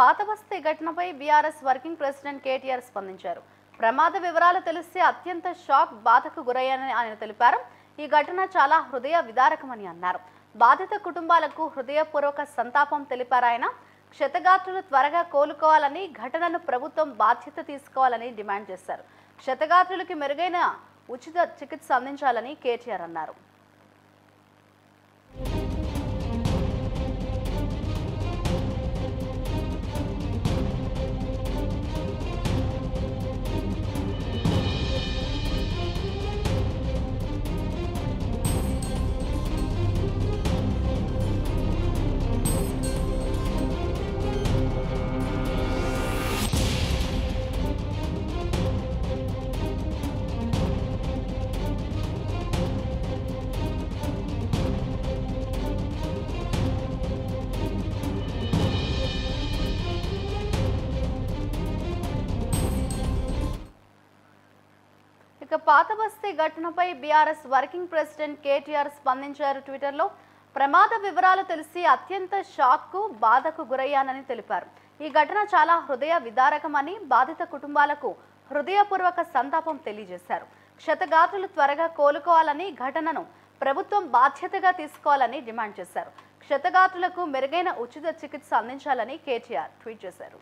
పాతబస్తీ ఘటనపై BRS working president KTR స్పందించారు. ప్రమాద వివరాలు తెలిసి అత్యంత షాక్ బాధకు గురయ్యానని ఆయన తెలిపారు. ఈ ఘటన చాలా హృదయ విదారకమని అన్నారు. బాధిత కుటుంబాలకు హృదయపూర్వక సంతాపం తెలిపారు ఆయన. క్షతగాత్రులు త్వరగా కోలుకోవాలని, ఘటనను ప్రభుత్వం బాధ్యత తీసుకోవాలని డిమాండ్ చేశారు. క్షతగాత్రులకి మెరుగైన ఉచిత చికిత్స అందించాలని కేటీఆర్ అన్నారు. పాతబస్తీ ఘటనపై బీఆర్ఎస్ వర్కింగ్ ప్రెసిడెంట్ కేటీఆర్ స్పందించారు. ట్విట్టర్లో ప్రమాద వివరాలు తెలిసి అత్యంత షాక్కు బాధకు గురయ్యానని తెలిపారు. ఈ ఘటన చాలా హృదయ విదారకమని, బాధిత కుటుంబాలకు హృదయపూర్వక సంతాపం తెలియజేశారు. క్షతగాత్రులు త్వరగా కోలుకోవాలని, ఘటనను ప్రభుత్వం బాధ్యతగా తీసుకోవాలని డిమాండ్ చేశారు. క్షతగాత్రులకు మెరుగైన ఉచిత చికిత్స అందించాలని కేటీఆర్ ట్వీట్ చేశారు.